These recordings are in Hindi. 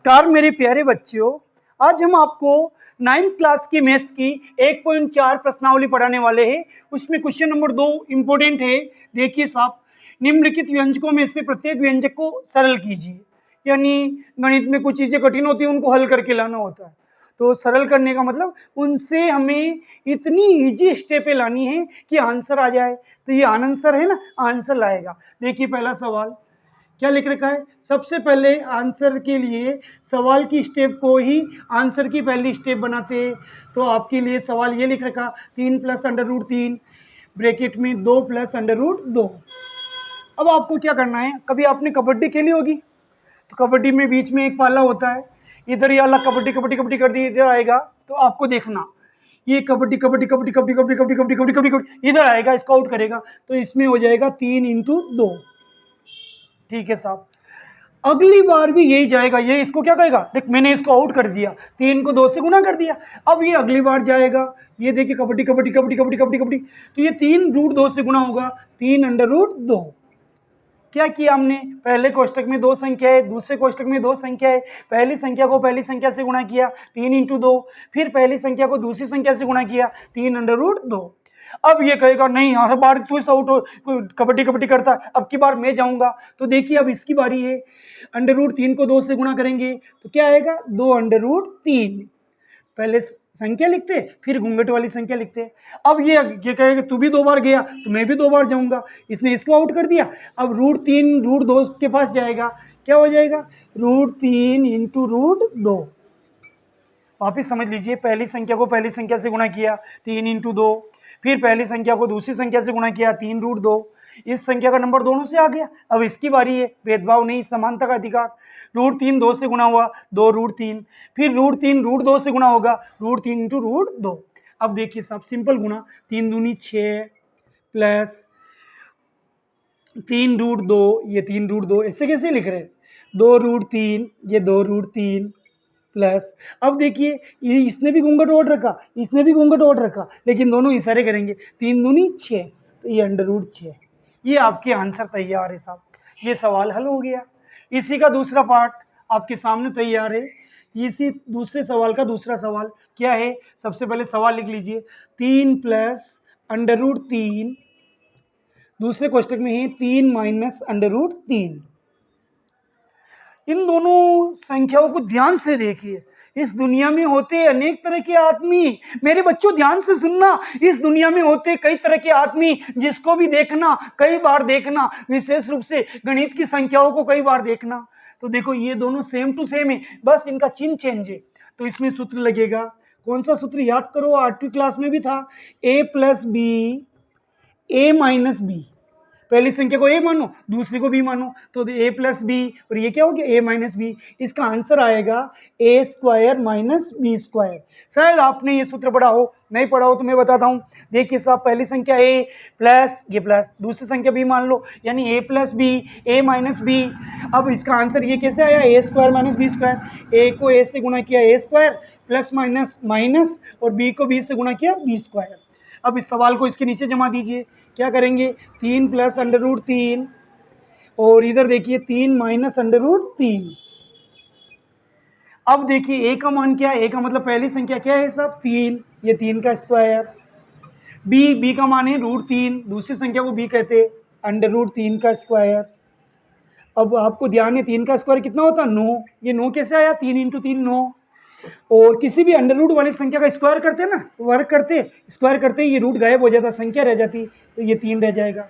नमस्कार मेरे प्यारे बच्चों, आज हम आपको 9th क्लास की मैथ्स की 1.4 प्रश्नावली पढ़ाने वाले हैं। उसमें क्वेश्चन नंबर 2 इम्पोर्टेंट है। देखिए साहब, निम्नलिखित व्यंजकों में से प्रत्येक व्यंजक को सरल कीजिए। यानी गणित में कुछ चीज़ें कठिन होती हैं, उनको हल करके लाना होता है। तो सरल करने का मतलब उनसे हमें इतनी इजी स्टेपें लानी है कि आंसर आ जाए। तो ये आंसर है ना, आंसर लाएगा। देखिए पहला सवाल क्या लिख रखा है। सबसे पहले आंसर के लिए सवाल की स्टेप को ही आंसर की पहली स्टेप बनाते हैं। तो आपके लिए सवाल ये लिख रखा 3 + √3 ब्रैकेट में 2 + √2। अब आपको क्या करना है, कभी आपने कबड्डी खेली होगी तो कबड्डी में बीच में एक पाला होता है। इधर ये अलग कबड्डी कबड्डी कबड्डी कर दी, इधर आएगा तो आपको देखना ये कबड्डी कबड्डी कबड्डी कबड्डी कबड्डी कबड्डी कबड्डी कबड्डी कबड्डी कबड्डी इधर आएगा, इसको आउट करेगा तो इसमें हो जाएगा 3 × 2। ठीक है साहब, अगली बार भी यही जाएगा। ये इसको क्या कहेगा, देख मैंने इसको आउट कर दिया, 3 को 2 से गुना कर दिया। अब ये अगली बार जाएगा, ये देखिए कबड्डी कबड्डी कबड्डी कबड्डी कबड्डी कबड्डी, तो ये 3 √2 से गुना होगा, 3 √2। क्या किया हमने, पहले कोष्टक में 2 संख्या है, दूसरे कोष्टक में 2 संख्या है। पहली संख्या को पहली संख्या से गुणा किया 3 × 2, फिर पहली संख्या को दूसरी संख्या से गुणा किया 3 √2। अब ये कहेगा नहीं, हर बार तू आउट कबड्डी कबड्डी करता, अब की बार मैं जाऊंगा। तो देखिए अब इसकी बारी है, √3 को 2 से गुणा करेंगे तो क्या आएगा, 2 √3। पहले संख्या लिखते फिर घूंघट वाली संख्या लिखते। अब ये कहेगा तू भी 2 बार गया तो मैं भी 2 बार जाऊंगा, इसने इसको आउट कर दिया। अब √3 √2 के पास जाएगा, क्या हो जाएगा, √3 × √2। वापिस समझ लीजिए, पहली संख्या को पहली संख्या से गुणा किया 3 × 2, फिर पहली संख्या को दूसरी संख्या से गुणा किया 3 √2। इस संख्या का नंबर दोनों से आ गया। अब इसकी बारी है, भेदभाव नहीं, समानता का अधिकार। √3 2 से गुणा हुआ 2 √3, फिर √3 √2 से गुणा होगा √3 × √2। अब देखिए साहब, सिंपल गुणा, 3 दूनी 6 प्लस 3 √2, ये 3 √2, ऐसे कैसे लिख रहे हैं, 2 √3, ये 2 √3 प्लस। अब देखिए ये इसने भी घूंघट ओढ़ रखा, इसने भी घूंघट ओढ़ रखा, लेकिन दोनों इशारे करेंगे, 3 दूनी 6, तो ये √6। ये आपके आंसर तैयार है साहब, ये सवाल हल हो गया। इसी का दूसरा पार्ट आपके सामने तैयार है। इसी दूसरे सवाल का दूसरा सवाल क्या है, सबसे पहले सवाल लिख लीजिए, 3 + √3, दूसरे कोष्टक में है 3 - √3। इन दोनों संख्याओं को ध्यान से देखिए। इस दुनिया में होते अनेक तरह के आदमी, मेरे बच्चों ध्यान से सुनना, इस दुनिया में होते कई तरह के आदमी, जिसको भी देखना कई बार देखना, विशेष रूप से गणित की संख्याओं को कई बार देखना। तो देखो ये दोनों सेम टू सेम है, बस इनका चिन्ह चेंज है। तो इसमें सूत्र लगेगा, कौन सा सूत्र याद करो, 8वीं क्लास में भी था, a + b a - b। पहली संख्या को a मानो, दूसरी को b मानो, तो a + b, और ये क्या हो गया, a - b। इसका आंसर आएगा a² - b²। शायद आपने ये सूत्र पढ़ा हो, नहीं पढ़ा हो तो मैं बताता हूँ। देखिए साहब, पहली संख्या a प्लस, ये प्लस, दूसरी संख्या b मान लो, यानी a + b a - b। अब इसका आंसर ये कैसे आया, a² - b²। a को a से गुणा किया a² प्लस माइनस माइनस, और b को b से गुणा किया b²। अब इस सवाल को इसके नीचे जमा दीजिए, क्या करेंगे, 3 + √3, और इधर देखिए 3 - √3। अब देखिए a का मान क्या है, a का मतलब पहली संख्या क्या है साहब, 3, ये 3 का स्क्वायर। b का मान है √3, दूसरी संख्या को b कहते हैं, √3 का स्क्वायर। अब आपको ध्यान है 3 का स्क्वायर कितना होता है, 9। ये 9 कैसे आया, 3 × 3 9। और किसी भी अंडर रूट वाली संख्या का स्क्वायर करते हैं ना, वर्ग करते, स्क्वायर करते ये रूट गायब हो जाता, संख्या रह जाती, तो ये 3 रह जाएगा,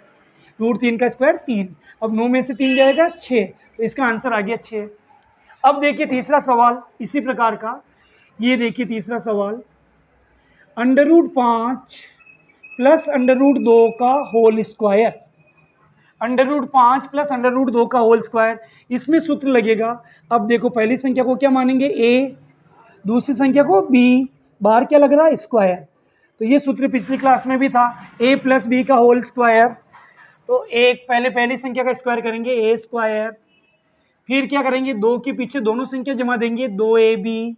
√3 का स्क्वायर 3। अब 9 में से 3 जाएगा 6, तो इसका आंसर आ गया 6। अब देखिए तीसरा सवाल इसी प्रकार का, ये देखिए तीसरा सवाल, √5 + √2 का होल स्क्वायर, √5 + √2 का होल स्क्वायर, इसमें सूत्र लगेगा। अब देखो पहली संख्या को क्या मानेंगे, a, दूसरी संख्या को b, बाहर क्या लग रहा है, स्क्वायर। तो ये सूत्र पिछली क्लास में भी था, a + b का होल स्क्वायर। तो एक पहले पहली संख्या का स्क्वायर करेंगे a², फिर क्या करेंगे, 2 के पीछे दोनों संख्या जमा देंगे 2ab,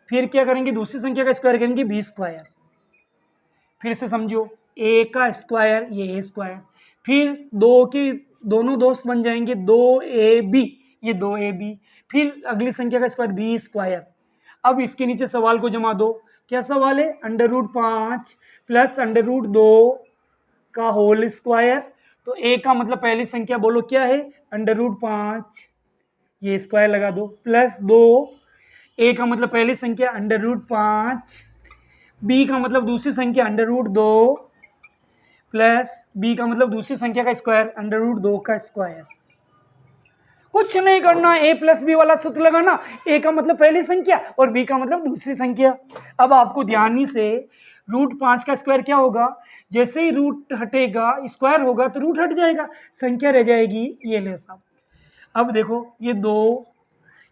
फिर क्या करेंगे, दूसरी संख्या का स्क्वायर करेंगे b²। फिर से समझो, a का स्क्वायर ये a², फिर 2 के दोनों दोस्त बन जाएंगे 2ab, ये 2ab, फिर अगली संख्या का स्क्वायर बी स्क्वायर। अब इसके नीचे सवाल को जमा दो, क्या सवाल है, √5 प्लस √2 का होल स्क्वायर। तो ए का मतलब पहली संख्या बोलो क्या है, √5, ये स्क्वायर लगा दो, प्लस 2, ए का मतलब पहली संख्या √5, बी का मतलब दूसरी संख्या √2 प्लस बी का मतलब दूसरी संख्या का स्क्वायर √2 का स्क्वायर। कुछ नहीं करना, ए प्लस बी वाला सूत्र लगाना, ए का मतलब पहली संख्या और बी का मतलब दूसरी संख्या। अब आपको ध्यान से √5 का स्क्वायर क्या होगा, जैसे ही रूट हटेगा स्क्वायर होगा तो रूट हट जाएगा, संख्या रह जाएगी ये ले साहब। अब देखो ये 2,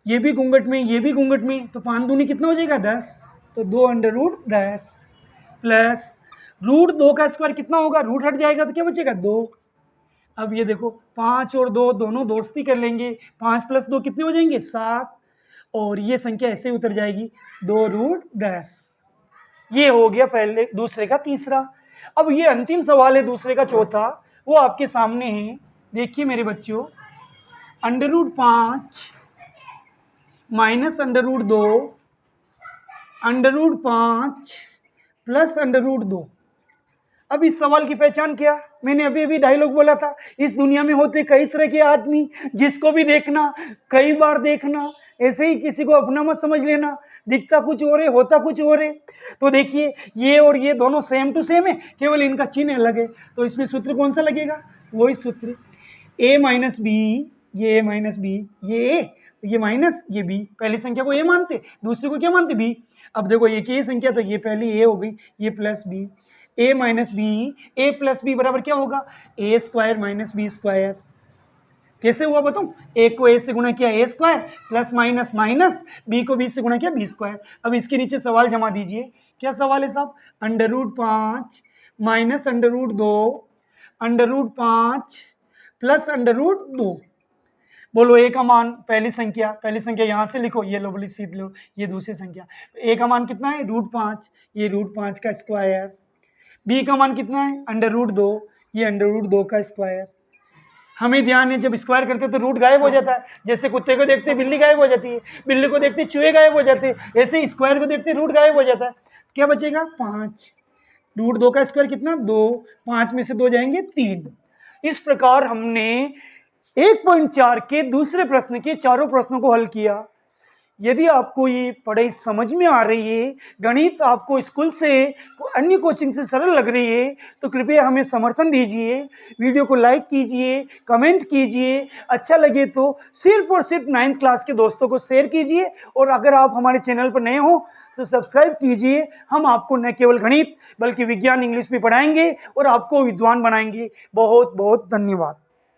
ये भी घूंघट में, ये भी घूंघट में, तो 5 दूनी कितना हो जाएगा 10, तो 2√10 प्लस √2 का स्क्वायर कितना होगा, रूट हट जाएगा तो क्या बचेगा 2। अब ये देखो 5 और 2 दोनों दोस्ती कर लेंगे, 5 + 2 कितने हो जाएंगे 7, और ये संख्या ऐसे ही उतर जाएगी 2√10। ये हो गया पहले दूसरे का तीसरा। अब ये अंतिम सवाल है दूसरे का चौथा, वो आपके सामने है, देखिए मेरे बच्चों, √5 माइनस √2 √5 प्लस √2। अब इस सवाल की पहचान क्या, मैंने अभी अभी डायलॉग बोला था, इस दुनिया में होते कई तरह के आदमी, जिसको भी देखना कई बार देखना, ऐसे ही किसी को अपना मत समझ लेना, दिखता कुछ और है होता कुछ और है। तो देखिए ये और ये दोनों सेम टू सेम है, केवल इनका चिन्ह अलग है। तो इसमें सूत्र कौन सा लगेगा, वही सूत्र a माइनस बी, ये a माइनस बी, ये a, ये माइनस, ये b। पहली संख्या को a मानते, दूसरी को क्या मानते b। अब देखो ये की संख्या, तो ये पहली a हो गई, ये plus b, a minus B, a plus B बराबर क्या होगा, a square minus B square. कैसे हुआ बताऊं, a को a से गुणा किया a square, plus minus minus, b को b से गुणा किया b स्क्वायर। अब इसके नीचे सवाल जमा दीजिए, क्या सवाल है साहब, √5 माइनस √2 √5 प्लस √2। बोलो a का मान, पहली संख्या यहाँ से लिखो, ये लो बोली सीध लो, ये दूसरी संख्या, a का मान कितना है √5, ये √5 का स्क्वायर, b का मान कितना है √2, ये √2 का स्क्वायर। हमें ध्यान है जब स्क्वायर करते तो रूट गायब हो जाता है, जैसे कुत्ते को देखते बिल्ली गायब हो जाती है, बिल्ली को देखते चूहे गायब हो जाते हैं, ऐसे स्क्वायर को देखते रूट गायब हो जाता है। क्या बचेगा 5, √2 का स्क्वायर कितना 2, 5 में से 2 जाएंगे 3। इस प्रकार हमने 1.4 के दूसरे प्रश्न के चारों प्रश्नों को हल किया। यदि आपको ये पढ़ाई समझ में आ रही है, गणित आपको स्कूल से अन्य कोचिंग से सरल लग रही है, तो कृपया हमें समर्थन दीजिए, वीडियो को लाइक कीजिए, कमेंट कीजिए, अच्छा लगे तो सिर्फ और सिर्फ 9th क्लास के दोस्तों को शेयर कीजिए, और अगर आप हमारे चैनल पर नए हो तो सब्सक्राइब कीजिए। हम आपको न केवल गणित बल्कि विज्ञान इंग्लिश भी पढ़ाएंगे और आपको विद्वान बनाएंगे। बहुत बहुत धन्यवाद।